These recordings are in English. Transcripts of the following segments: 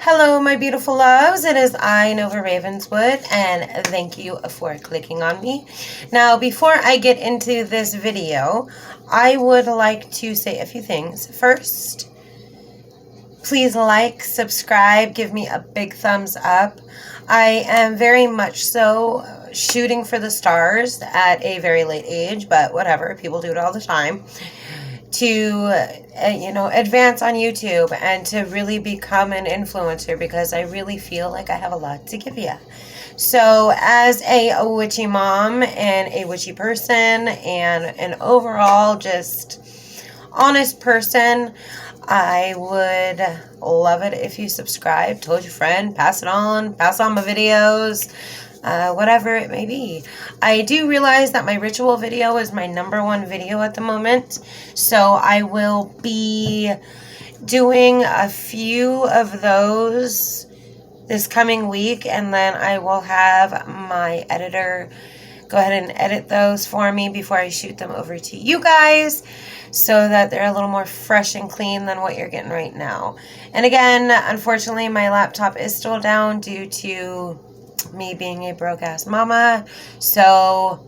Hello, my beautiful loves. It is I, Nova Ravenswood, and thank you for clicking on me. Now, before I get into this video, I would like to say a few things. First, please like, subscribe, give me a big thumbs up. I am very much so shooting for the stars at a very late age, but whatever, people do it all the time. To advance on YouTube and to really become an influencer, because I really feel like I have a lot to give you. So as a witchy mom and a witchy person and an overall just honest person, I would love it if you subscribe, told your friend, pass on my videos, whatever it may be. I do realize that my ritual video is my #1 video at the moment, so I will be doing a few of those this coming week, and then I will have my editor go ahead and edit those for me before I shoot them over to you guys, so that they're a little more fresh and clean than what you're getting right now. And again, unfortunately, my laptop is still down due to me being a broke-ass mama, so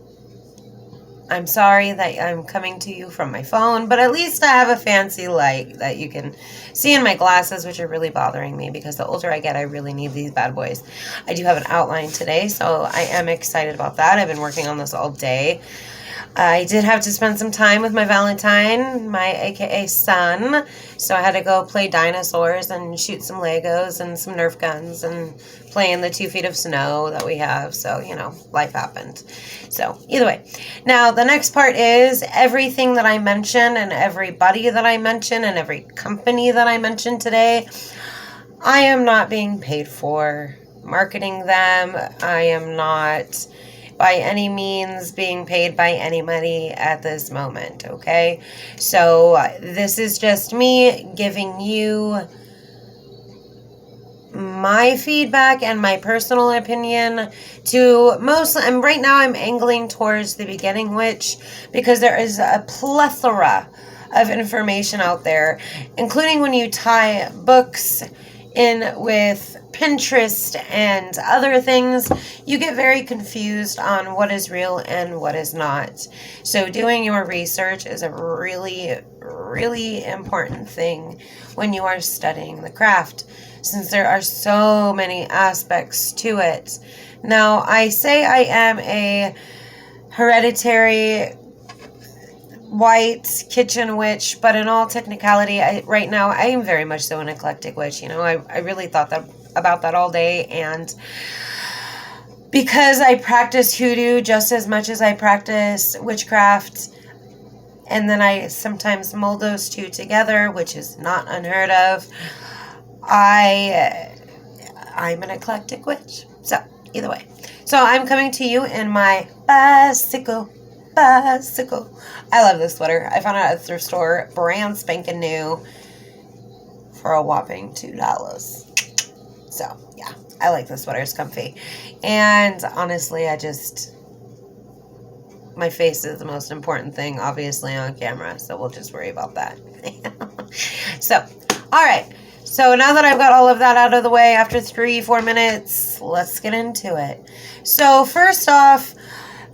I'm sorry that I'm coming to you from my phone, but at least I have a fancy light that you can see in my glasses, which are really bothering me because the older I get, I really need these bad boys. I do have an outline today, so I am excited about that. I've been working on this all day. I did have to spend some time with my Valentine, my AKA son, so I had to go play dinosaurs and shoot some Legos and some Nerf guns and play in the 2 feet of snow that we have, so, life happened. So, either way. Now, the next part is everything that I mention and everybody that I mention and every company that I mention today, I am not being paid for marketing them. I am not by any means being paid by anybody at this moment, okay? So this is just me giving you my feedback and my personal opinion to mostly, and right now I'm angling towards the beginning witch, because there is a plethora of information out there, including when you tie books in with Pinterest and other things, you get very confused on what is real and what is not. So doing your research is a really, really important thing when you are studying the craft, since there are so many aspects to it. Now, I say I am a hereditary white kitchen witch, but in all technicality, right now I am very much so an eclectic witch. I really thought about that all day, and because I practice hoodoo just as much as I practice witchcraft, and then I sometimes mold those two together, which is not unheard of, I'm an eclectic witch. So either way, so I'm coming to you in my bicycle. I love this sweater. I found it at a thrift store, brand spanking new, for a whopping $2. So yeah, I like this sweater. It's comfy, and honestly, my face is the most important thing, obviously, on camera, so we'll just worry about that. So, all right. So now that I've got all of that out of the way after 3-4 minutes, let's get into it. So first off,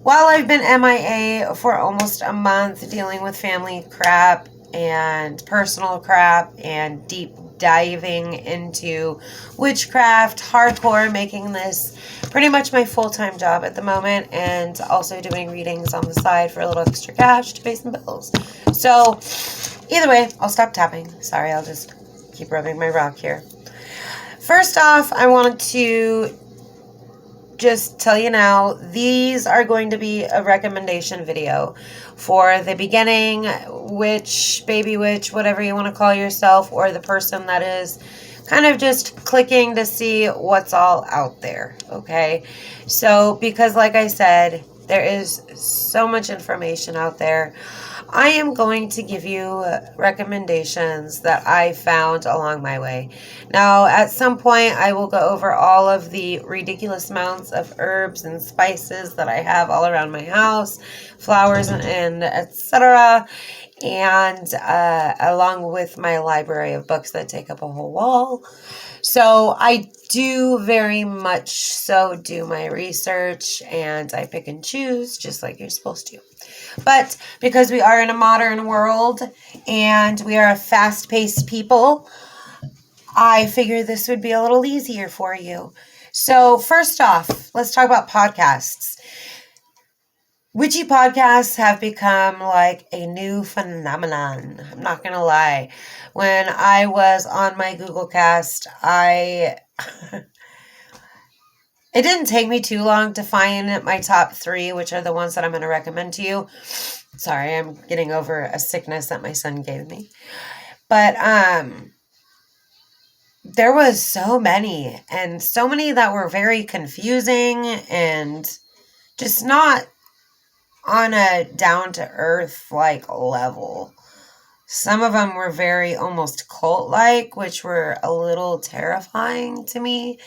while I've been MIA for almost a month dealing with family crap and personal crap and deep diving into witchcraft, hardcore, making this pretty much my full-time job at the moment, and also doing readings on the side for a little extra cash to pay some bills. So either way, I'll stop tapping. Sorry, I'll just keep rubbing my rock here. First off, I wanted to just tell you now, these are going to be a recommendation video for the beginning witch, baby witch, whatever you want to call yourself, or the person that is kind of just clicking to see what's all out there, okay? So, because like I said, there is so much information out there. I am going to give you recommendations that I found along my way. Now, at some point, I will go over all of the ridiculous amounts of herbs and spices that I have all around my house, flowers and etc. and along with my library of books that take up a whole wall. So I do very much so do my research, and I pick and choose just like you're supposed to. But because we are in a modern world and we are a fast-paced people, I figured this would be a little easier for you. So first off, let's talk about podcasts. Witchy podcasts have become like a new phenomenon. I'm not going to lie. When I was on my Google Cast, it didn't take me too long to find my top 3, which are the ones that I'm going to recommend to you. Sorry, I'm getting over a sickness that my son gave me. But there was so many, and so many that were very confusing and just not on a down-to-earth like level. Some of them were very almost cult-like, which were a little terrifying to me.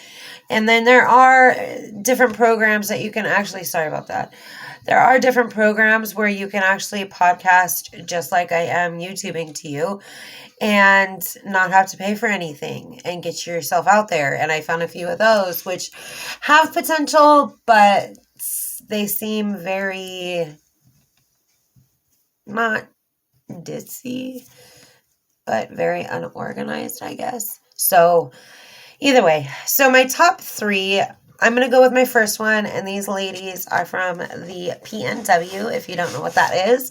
And then there are different programs that you can actually, sorry about that. There are different programs where you can actually podcast just like I am YouTubing to you and not have to pay for anything and get yourself out there. And I found a few of those which have potential, but they seem very not ditzy, but very unorganized, I guess. So either way, so my top 3, I'm going to go with my first one, and these ladies are from the PNW. If you don't know what that is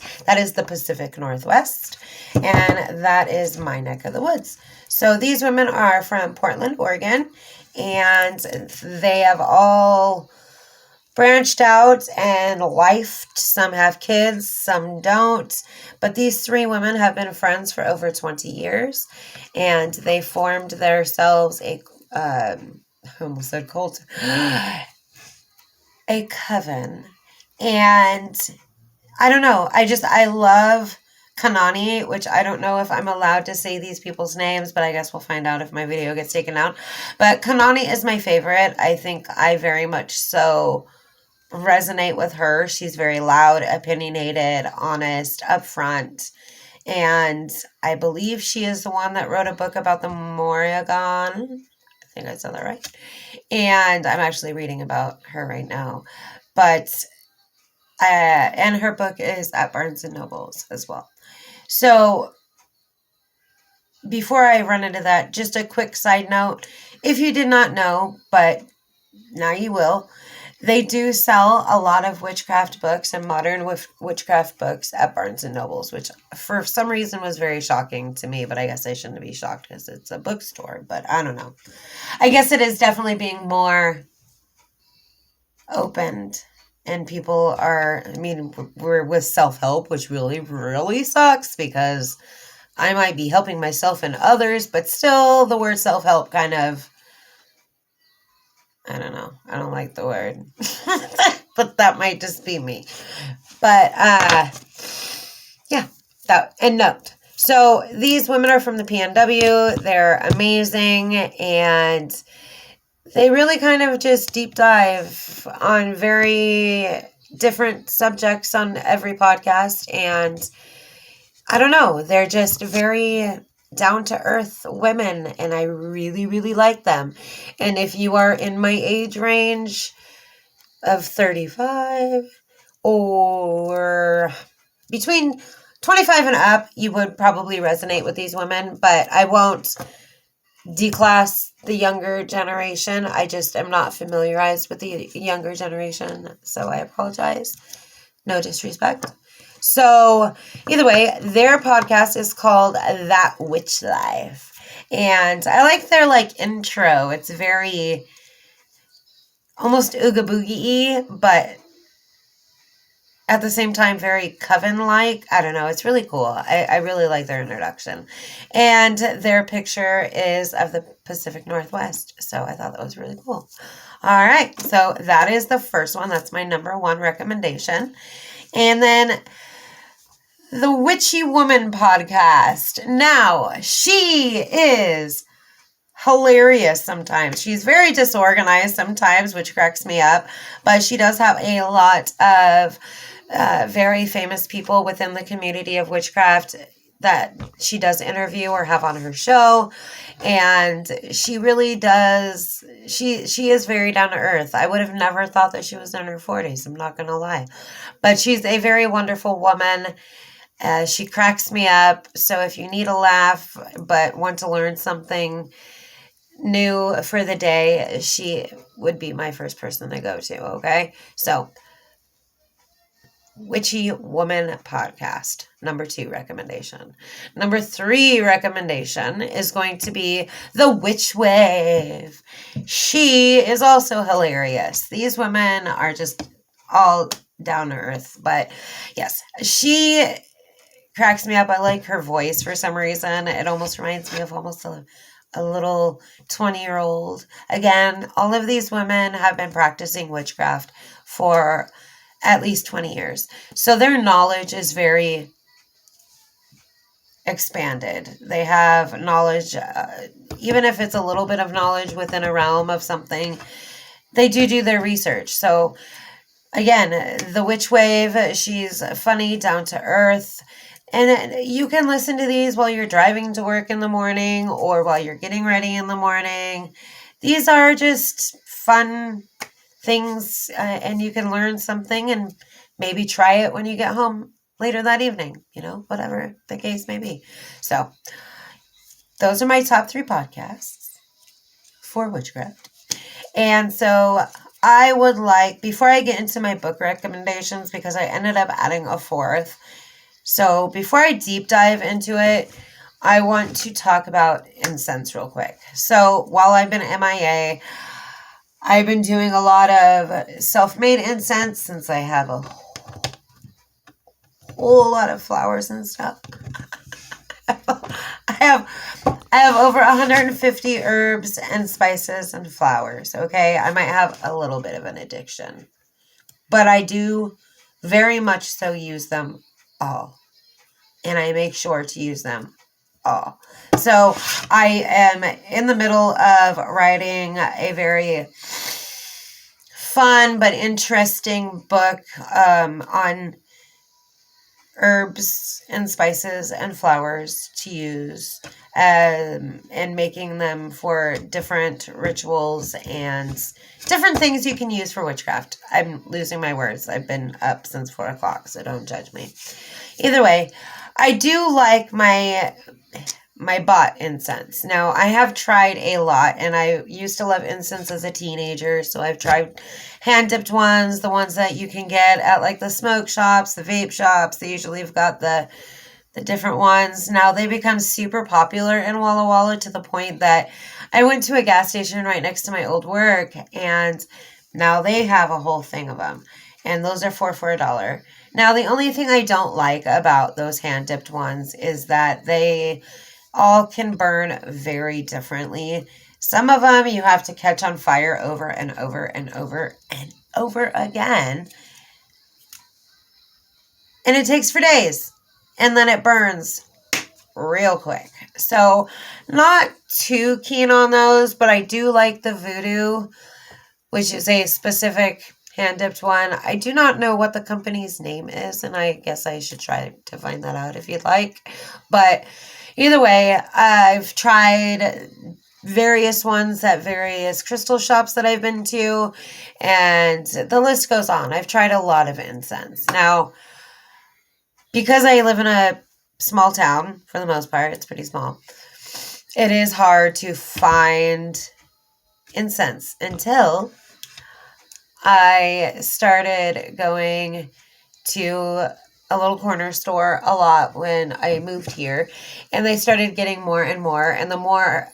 the Pacific Northwest, and that is my neck of the woods. So these women are from Portland, Oregon, and they have all branched out and lifed. Some have kids, some don't. But these 3 women have been friends for over 20 years, and they formed themselves a I almost said cult, a coven. And I don't know, I love Kanani, which I don't know if I'm allowed to say these people's names, but I guess we'll find out if my video gets taken out. But Kanani is my favorite. I think I very much so resonate with her. She's very loud, opinionated, honest, upfront. And I believe she is the one that wrote a book about the Morrigan. I think I said that right. And I'm actually reading about her right now. But, and her book is at Barnes & Nobles as well. So, before I run into that, just a quick side note. If you did not know, but now you will, they do sell a lot of witchcraft books and modern witchcraft books at Barnes & Nobles, which for some reason was very shocking to me, but I guess I shouldn't be shocked because it's a bookstore, but I don't know. I guess it is definitely being more opened, and people are, I mean, we're with self-help, which really, really sucks because I might be helping myself and others, but still the word self-help kind of, I don't know. I don't like the word. But that might just be me. But, yeah. And note. So, these women are from the PNW. They're amazing. And they really kind of just deep dive on very different subjects on every podcast. And I don't know. They're just very down-to-earth women, and I really, really like them. And if you are in my age range of 35 or between 25 and up, you would probably resonate with these women, but I won't declass the younger generation. I just am not familiarized with the younger generation, so I apologize. No disrespect. So, either way, their podcast is called That Witch Life. And I like their, intro. It's very almost Ooga Boogie-y, but at the same time very coven-like. I don't know. It's really cool. I really like their introduction. And their picture is of the Pacific Northwest. So, I thought that was really cool. All right. So, that is the first one. That's my number 1 recommendation. And then the Witchy Woman podcast. Now, she is hilarious sometimes. She's very disorganized sometimes, which cracks me up. But she does have a lot of very famous people within the community of witchcraft that she does interview or have on her show. And she really does, she is very down to earth. I would have never thought that she was in her 40s, I'm not going to lie. But she's a very wonderful woman. She cracks me up. So if you need a laugh but want to learn something new for the day, she would be my first person to go to, okay? So, Witchy Woman podcast, number 2 recommendation. Number 3 recommendation is going to be The Witch Wave. She is also hilarious. These women are just all down to earth. But yes, she cracks me up. I like her voice for some reason. It almost reminds me of almost a little 20-year-old. Again, all of these women have been practicing witchcraft for at least 20 years. So their knowledge is very expanded. They have knowledge, even if it's a little bit of knowledge within a realm of something, they do their research. So again, The Witch Wave, she's funny, down to earth. And you can listen to these while you're driving to work in the morning or while you're getting ready in the morning. These are just fun things, and you can learn something and maybe try it when you get home later that evening, whatever the case may be. So those are my top 3 podcasts for witchcraft. And so I would like, before I get into my book recommendations, because I ended up adding a 4th, so before I deep dive into it, I want to talk about incense real quick. So while I've been MIA, I've been doing a lot of self-made incense since I have a whole lot of flowers and stuff. I have over 150 herbs and spices and flowers, okay? I might have a little bit of an addiction, but I do very much so use them all, and I make sure to use them all. So I am in the middle of writing a very fun but interesting book on herbs and spices and flowers to use, and making them for different rituals and different things you can use for witchcraft. I'm losing my words. I've been up since 4 o'clock, so don't judge me. Either way, I do like my bought incense. Now, I have tried a lot, and I used to love incense as a teenager, so I've tried hand-dipped ones, the ones that you can get at like the smoke shops, the vape shops. They usually have got the different ones. Now, they become super popular in Walla Walla to the point that I went to a gas station right next to my old work, and now they have a whole thing of them, and those are for $1. Now, the only thing I don't like about those hand-dipped ones is that they all can burn very differently. Some of them you have to catch on fire over and over and over and over again. And it takes for days. And then it burns real quick. So not too keen on those, but I do like the Voodoo, which is a specific hand-dipped one. I do not know what the company's name is, and I guess I should try to find that out if you'd like. But either way, I've tried various ones at various crystal shops that I've been to, and the list goes on. I've tried a lot of incense. Now, because I live in a small town, for the most part, it's pretty small, it is hard to find incense until I started going to a little corner store a lot when I moved here, and they started getting more and more, and the more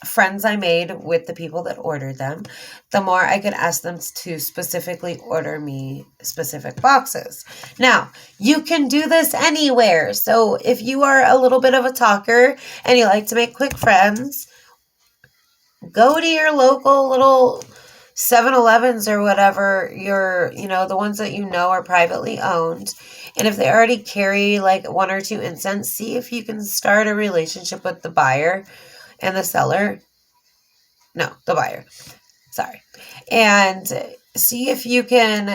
friends I made with the people that ordered them, the more I could ask them to specifically order me specific boxes. Now, you can do this anywhere. So if you are a little bit of a talker and you like to make quick friends, go to your local little 7-Elevens or whatever, the ones that are privately owned. And if they already carry like 1 or 2 incense, see if you can start a relationship with the buyer and the seller. No, the buyer. Sorry. And see if you can,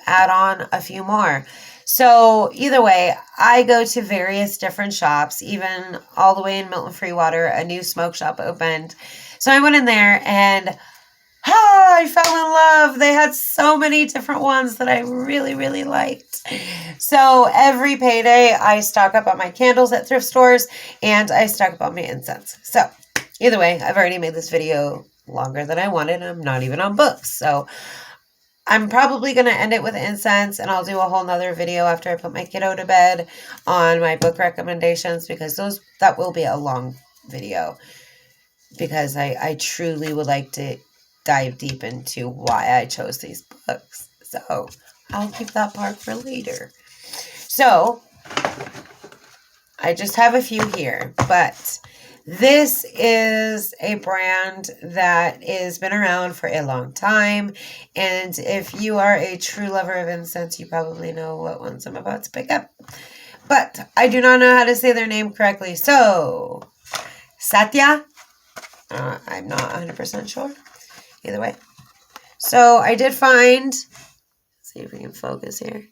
add on a few more. So either way, I go to various different shops, even all the way in Milton Freewater, a new smoke shop opened. So I went in there and I fell in love. They had so many different ones that I really, really liked. So every payday, I stock up on my candles at thrift stores and I stock up on my incense. So either way, I've already made this video longer than I wanted. I'm not even on books. So I'm probably going to end it with incense, and I'll do a whole nother video after I put my kiddo to bed on my book recommendations, because that will be a long video, because I truly would like to dive deep into why I chose these books. So I'll keep that part for later. So I just have a few here, but this is a brand that has been around for a long time. And if you are a true lover of incense, you probably know what ones I'm about to pick up. But I do not know how to say their name correctly. So, Satya? I'm not 100% sure. Either way. So, I did find... Let's see if we can focus here.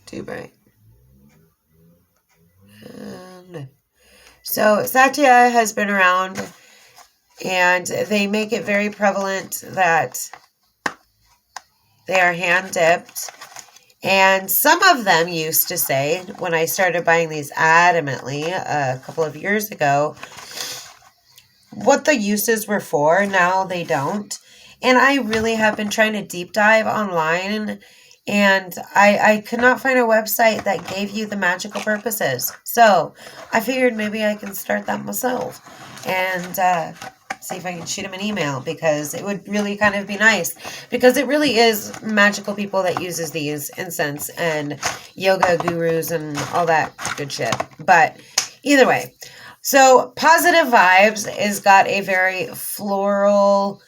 Too bright. So Satya has been around, and they make it very prevalent that they are hand dipped. And some of them used to say, when I started buying these adamantly a couple of years ago, what the uses were for. Now they don't. And I really have been trying to deep dive online, and I could not find a website that gave you the magical purposes. So I figured maybe I can start that myself and see if I can shoot them an email, because it would really kind of be nice, because it really is magical people that uses these incense, and yoga gurus and all that good shit. But either way, so Positive Vibes has got a very floral,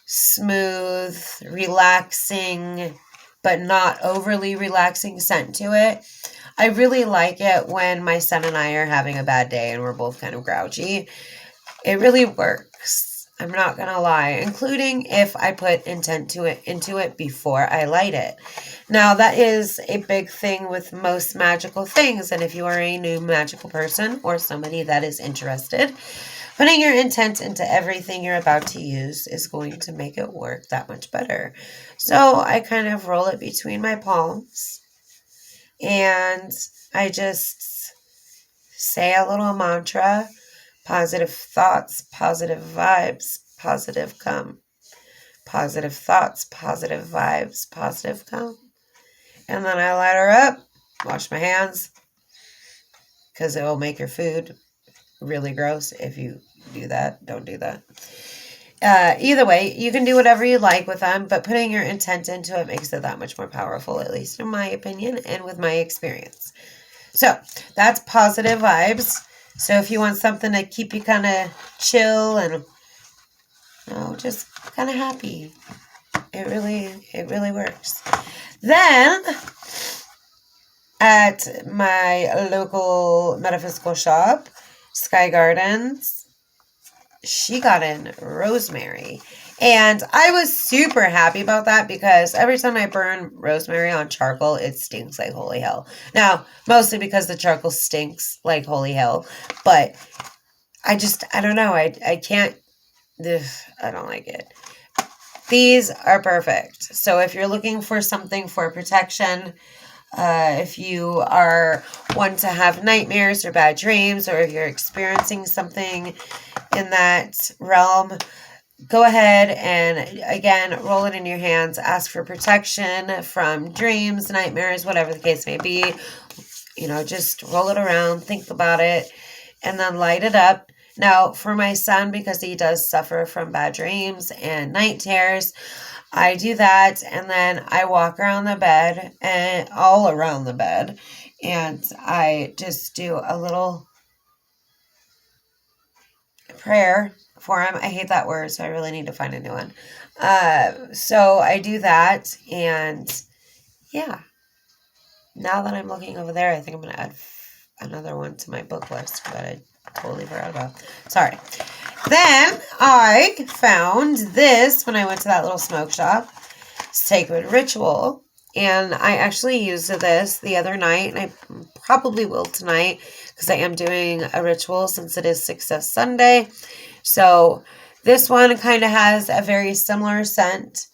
smooth, relaxing, but not overly relaxing scent to it. I really like it when my son and I are having a bad day and we're both kind of grouchy. It really works. I'm not going to lie, including if I put intent into it before I light it. Now, that is a big thing with most magical things. And if you are a new magical person or somebody that is interested, putting your intent into everything you're about to use is going to make it work that much better. So I kind of roll it between my palms, and I just say a little mantra: positive thoughts, positive vibes, positive come. Positive thoughts, positive vibes, positive come. And then I light her up, wash my hands, because it will make your food really gross if you do that. Don't do that. Either way, you can do whatever you like with them, but putting your intent into it makes it that much more powerful, at least in my opinion and with my experience. So that's Positive Vibes. So if you want something to keep you kind of chill and just kind of happy, it really works. Then at my local metaphysical shop, Sky Gardens, she got in rosemary. And I was super happy about that, because every time I burn rosemary on charcoal, it stinks like holy hell. Now, mostly because the charcoal stinks like holy hell. But I don't know. I can't, I don't like it. These are perfect. So if you're looking for something for protection, if you are one to have nightmares or bad dreams, or if you're experiencing something in that realm, go ahead and, again, roll it in your hands. Ask for protection from dreams, nightmares, whatever the case may be. Just roll it around, think about it, and then light it up. Now, for my son, because he does suffer from bad dreams and night terrors, I do that, and then I walk around the bed, and all around the bed, and I just do a little prayer for him. I hate that word, so I really need to find a new one. So I do that, and yeah. Now that I'm looking over there, I think I'm going to add another one to my book list that I totally forgot about. Sorry. Then I found this when I went to that little smoke shop. Sacred Ritual. And I actually used this the other night, and I probably will tonight because I am doing a ritual since it is Success Sunday. So this one kind of has a very similar scent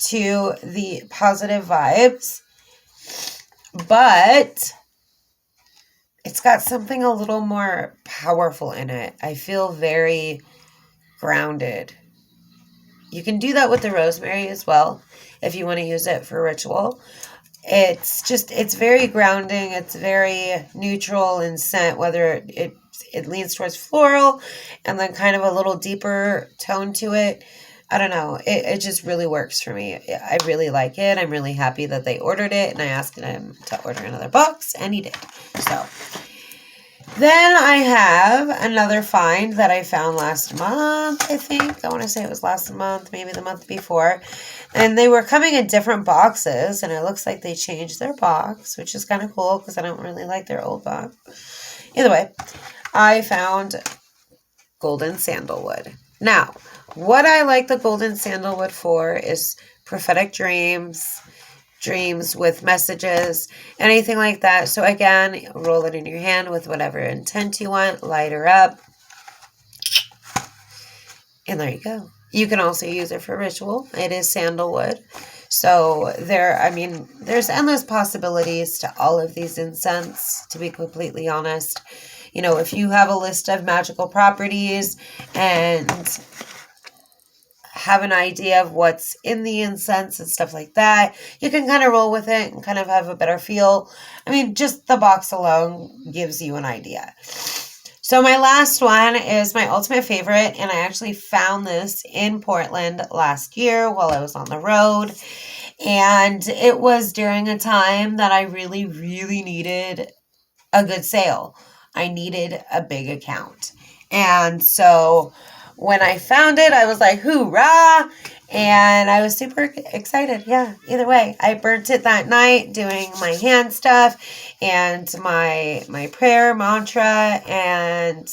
to the Positive Vibes, but it's got something a little more powerful in it. I feel very grounded. You can do that with the rosemary as well if you want to use it for ritual. It's very grounding. It's very neutral in scent, whether it leans towards floral and then kind of a little deeper tone to it. I don't know. It just really works for me. I really like it. I'm really happy that they ordered it, and I asked him to order another box, and he did. So then I have another find that I found last month, I think. I want to say it was last month, maybe the month before. And they were coming in different boxes, and it looks like they changed their box, which is kind of cool because I don't really like their old box. Either way, I found golden sandalwood. Now, what I like the golden sandalwood for is prophetic dreams, dreams with messages, anything like that. So again, roll it in your hand with whatever intent you want, light her up, and there you go. You can also use it for ritual. It is sandalwood. So there's endless possibilities to all of these incense, to be completely honest. You know, if you have a list of magical properties and have an idea of what's in the incense and stuff like that, you can kind of roll with it and kind of have a better feel. I mean, just the box alone gives you an idea. So my last one is my ultimate favorite, and I actually found this in Portland last year while I was on the road. And it was during a time that I really, really needed a good sale. I needed a big account. And so when I found it, I was like, hoorah! And I was super excited. Yeah, either way. I burnt it that night doing my hand stuff and my prayer mantra. And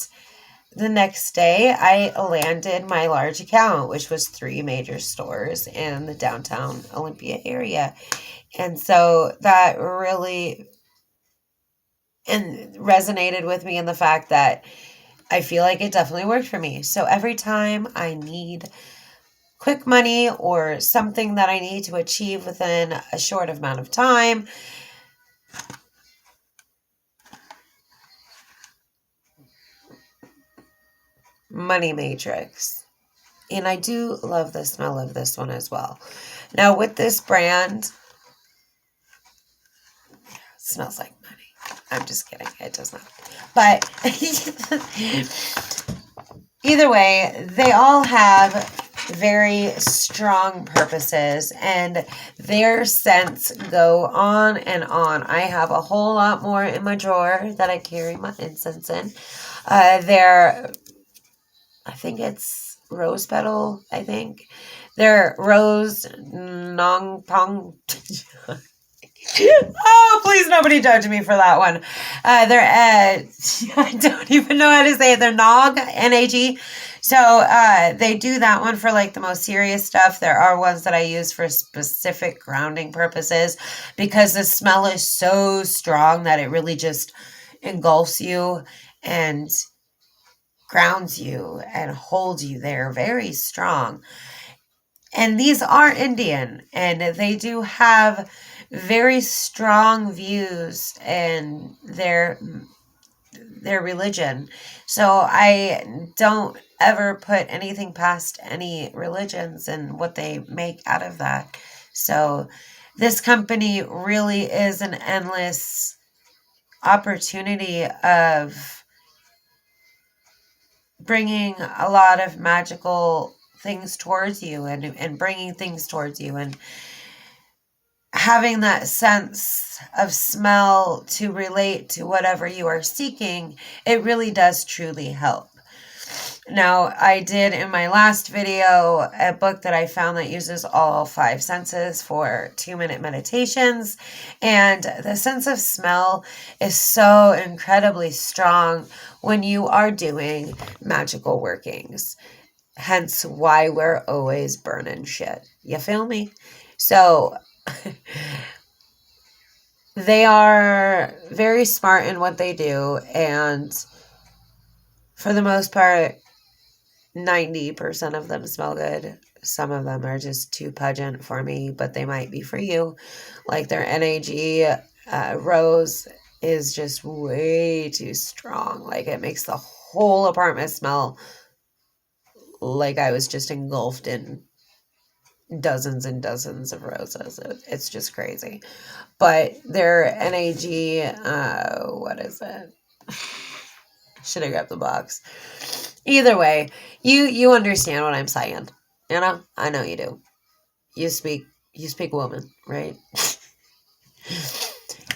the next day, I landed my large account, which was 3 major stores in the downtown Olympia area. And so that really resonated with me in the fact that I feel like it definitely worked for me. So every time I need quick money or something that I need to achieve within a short amount of time, Money Matrix. And I do love the smell of this one as well. Now with this brand, it smells like money. I'm just kidding. It does not. But either way, they all have very strong purposes, and their scents go on and on. I have a whole lot more in my drawer that I carry my incense in. I think it's rose petal, I think. They're rose nong pong. Oh, please nobody judge me for that one. I don't even know how to say it. They're Nog, N-A-G. So they do that one for like the most serious stuff. There are ones that I use for specific grounding purposes because the smell is so strong that it really just engulfs you and grounds you and holds you there very strong. And these are Indian, and they do have very strong views in their religion. So I don't ever put anything past any religions and what they make out of that. So this company really is an endless opportunity of bringing a lot of magical things towards you and bringing things towards you and having that sense of smell to relate to whatever you are seeking. It really does truly help. Now, I did in my last video a book that I found that uses all 5 senses for 2-minute meditations. And the sense of smell is so incredibly strong when you are doing magical workings. Hence why we're always burning shit. You feel me? So they are very smart in what they do, and for the most part, 90% of them smell good. Some of them are just too pungent for me, but they might be for you. Like their NAG rose is just way too strong. Like it makes the whole apartment smell like I was just engulfed in dozens and dozens of roses. It's just crazy. But their NAG, what is it? Should have grabbed the box. Either way, you understand what I'm saying. You know? I know you do. You speak woman, right?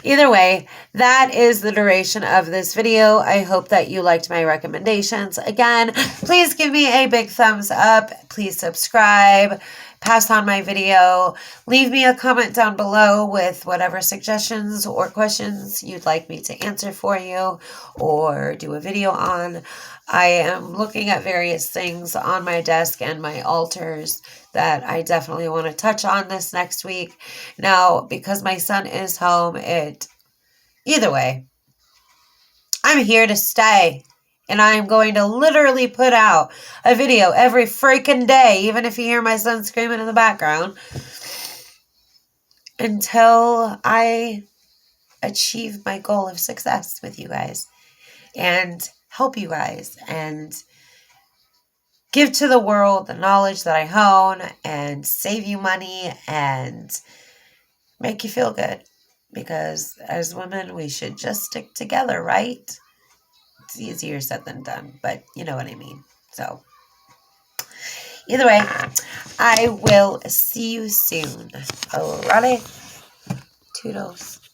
Either way, that is the duration of this video. I hope that you liked my recommendations. Again, please give me a big thumbs up. Please subscribe. Pass on my video. Leave me a comment down below with whatever suggestions or questions you'd like me to answer for you or do a video on. I am looking at various things on my desk and my altars that I definitely want to touch on this next week. Now, because my son is home, either way, I'm here to stay. And I'm going to literally put out a video every freaking day, even if you hear my son screaming in the background, until I achieve my goal of success with you guys and help you guys and give to the world the knowledge that I hone and save you money and make you feel good. Because as women, we should just stick together, right? It's easier said than done, but you know what I mean. So, either way, I will see you soon. Alrighty? Toodles.